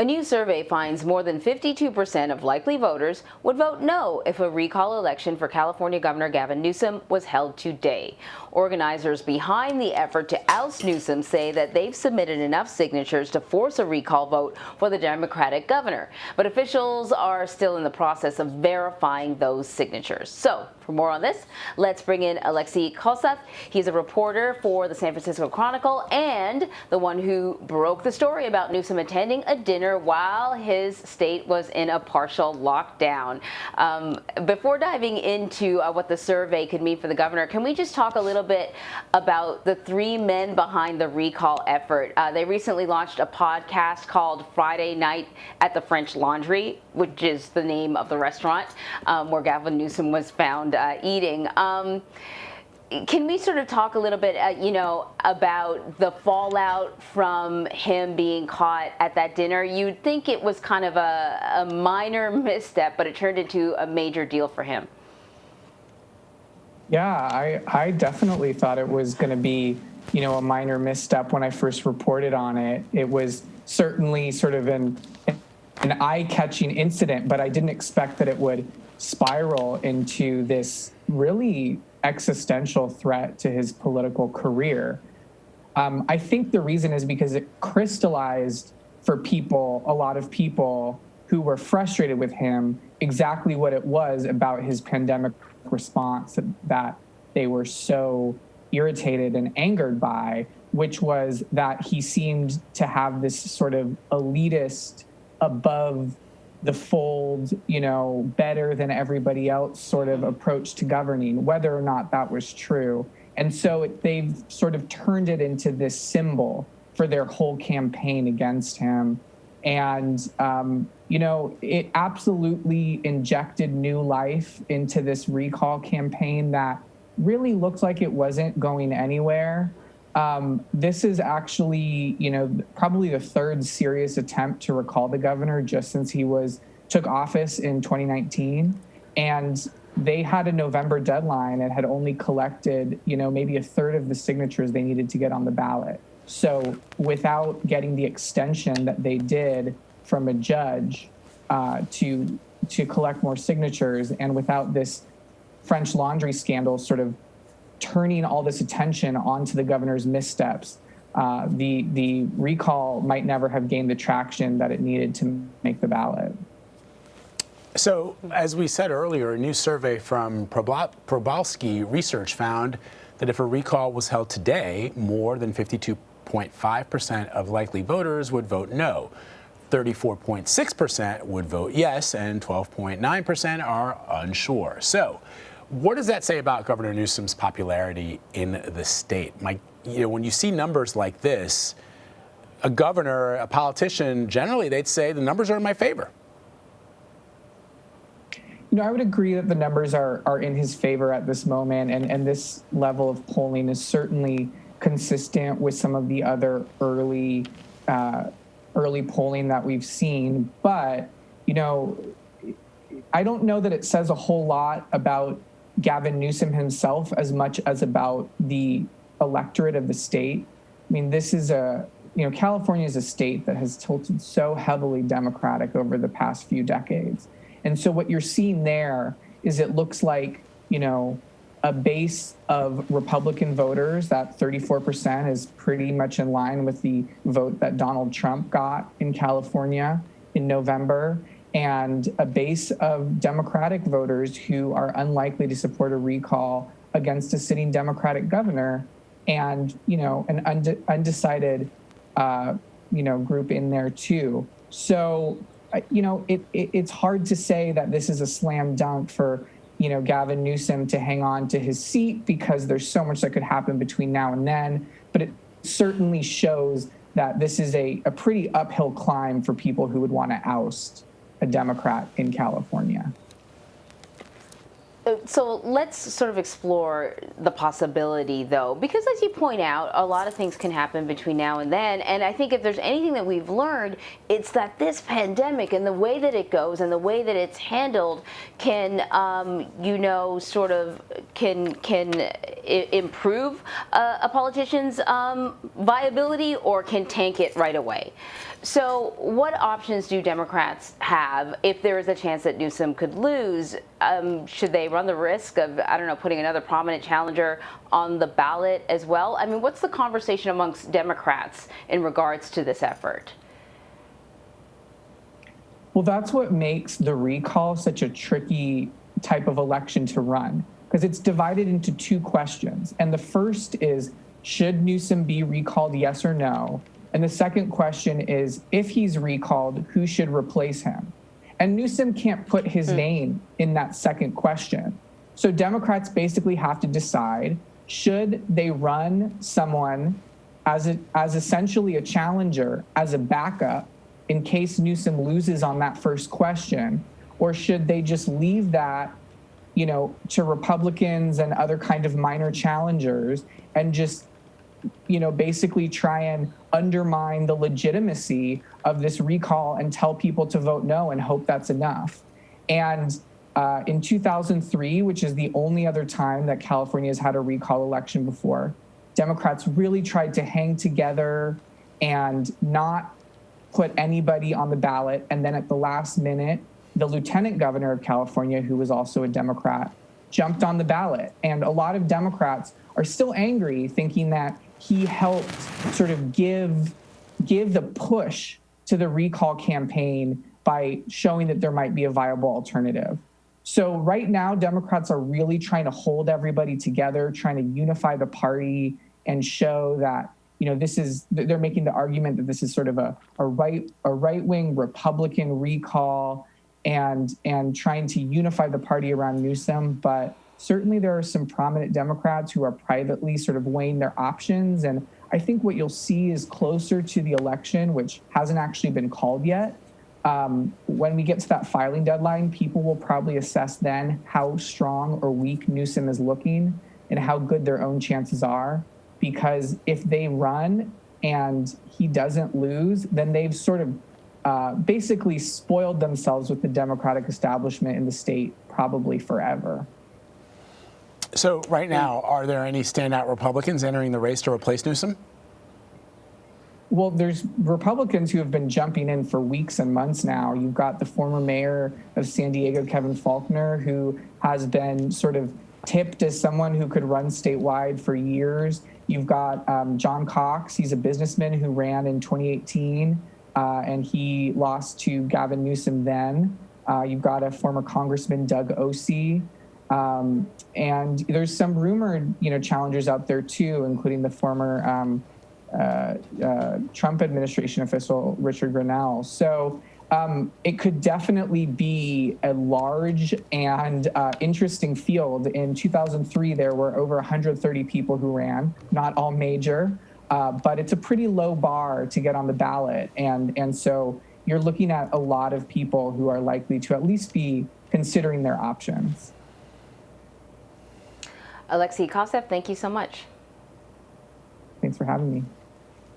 A new survey finds more than 52% of likely voters would vote no if a recall election for California Governor Gavin Newsom was held today. Organizers behind the effort to oust Newsom say that they've submitted enough signatures to force a recall vote for the Democratic governor. But officials are still in the process of verifying those signatures. So, for more on this, let's bring in Alexei Koseff. He's a reporter for the San Francisco Chronicle and the one who broke the story about Newsom attending a dinner while his state was in a partial lockdown. Before diving into what the survey could mean for the governor, can we just talk a little bit about the three men behind the recall effort? They recently launched a podcast called Friday Night at the French Laundry, which is the name of the restaurant where Gavin Newsom was found eating. Can we sort of talk a little bit, about the fallout from him being caught at that dinner? You'd think it was kind of a minor misstep, but it turned into a major deal for him. Yeah, I definitely thought it was going to be, a minor misstep when I first reported on it. It was certainly sort of an eye-catching incident, but I didn't expect that it would spiral into this really existential threat to his political career. I think the reason is because it crystallized for people, a lot of people who were frustrated with him, exactly what it was about his pandemic response that they were so irritated and angered by, which was that he seemed to have this sort of elitist, above the fold, better than everybody else sort of approach to governing, whether or not that was true. And so they've sort of turned it into this symbol for their whole campaign against him. And, it absolutely injected new life into this recall campaign that really looked like it wasn't going anywhere. This is actually, probably the third serious attempt to recall the governor just since he took office in 2019. And they had a November deadline and had only collected, maybe a third of the signatures they needed to get on the ballot. So without getting the extension that they did from a judge to collect more signatures, and without this French Laundry scandal sort of turning all this attention onto the governor's missteps, the recall might never have gained the traction that it needed to make the ballot. So, as we said earlier, a new survey from Probowski Research found that if a recall was held today, more than 52.5% of likely voters would vote no. 34.6% would vote yes, and 12.9% are unsure. So, what does that say about Governor Newsom's popularity in the state? When you see numbers like this, a governor, a politician, generally they'd say the numbers are in my favor. I would agree that the numbers are in his favor at this moment, and this level of polling is certainly consistent with some of the other early polling that we've seen. But, I don't know that it says a whole lot about Gavin Newsom himself as much as about the electorate of the state. I mean, this is California is a state that has tilted so heavily Democratic over the past few decades. And so what you're seeing there is it looks like, a base of Republican voters, that 34% is pretty much in line with the vote that Donald Trump got in California in November, and a base of Democratic voters who are unlikely to support a recall against a sitting Democratic governor, and, an undecided, group in there too. So, it's hard to say that this is a slam dunk for, Gavin Newsom to hang on to his seat, because there's so much that could happen between now and then. But it certainly shows that this is a pretty uphill climb for people who would want to oust a Democrat in California. So let's sort of explore the possibility, though, because as you point out, a lot of things can happen between now and then. And I think if there's anything that we've learned, it's that this pandemic and the way that it goes and the way that it's handled can, can improve a politician's viability, or can tank it right away. So what options do Democrats have if there is a chance that Newsom could lose? Should they run the risk of, I don't know, putting another prominent challenger on the ballot as well? I mean, what's the conversation amongst Democrats in regards to this effort? Well, that's what makes the recall such a tricky type of election to run, because it's divided into two questions. And the first is, should Newsom be recalled, yes or no? And the second question is, if he's recalled, who should replace him? And Newsom can't put his name in that second question. So Democrats basically have to decide, should they run someone as essentially a challenger, as a backup, in case Newsom loses on that first question, or should they just leave that, to Republicans and other kind of minor challengers and just, basically try and undermine the legitimacy of this recall and tell people to vote no and hope that's enough. And in 2003, which is the only other time that California has had a recall election before, Democrats really tried to hang together and not put anybody on the ballot. And then at the last minute, the lieutenant governor of California, who was also a Democrat, jumped on the ballot. And a lot of Democrats are still angry, thinking that he helped sort of give the push to the recall campaign by showing that there might be a viable alternative. So right now, Democrats are really trying to hold everybody together, trying to unify the party and show that, they're making the argument that this is sort of a right-wing Republican recall and trying to unify the party around Newsom. But certainly there are some prominent Democrats who are privately sort of weighing their options. And I think what you'll see is closer to the election, which hasn't actually been called yet. When we get to that filing deadline, people will probably assess then how strong or weak Newsom is looking and how good their own chances are. Because if they run and he doesn't lose, then they've sort of basically spoiled themselves with the Democratic establishment in the state probably forever. So right now, are there any standout Republicans entering the race to replace Newsom? Well, there's Republicans who have been jumping in for weeks and months now. You've got the former mayor of San Diego, Kevin Faulconer, who has been sort of tipped as someone who could run statewide for years. You've got John Cox. He's a businessman who ran in 2018, and he lost to Gavin Newsom then. You've got a former Congressman, Doug Osee. And there's some rumored, challengers out there too, including the former Trump administration official, Richard Grenell. So it could definitely be a large and interesting field. In 2003, there were over 130 people who ran, not all major, but it's a pretty low bar to get on the ballot. And so you're looking at a lot of people who are likely to at least be considering their options. Alexei Koseff, thank you so much. Thanks for having me.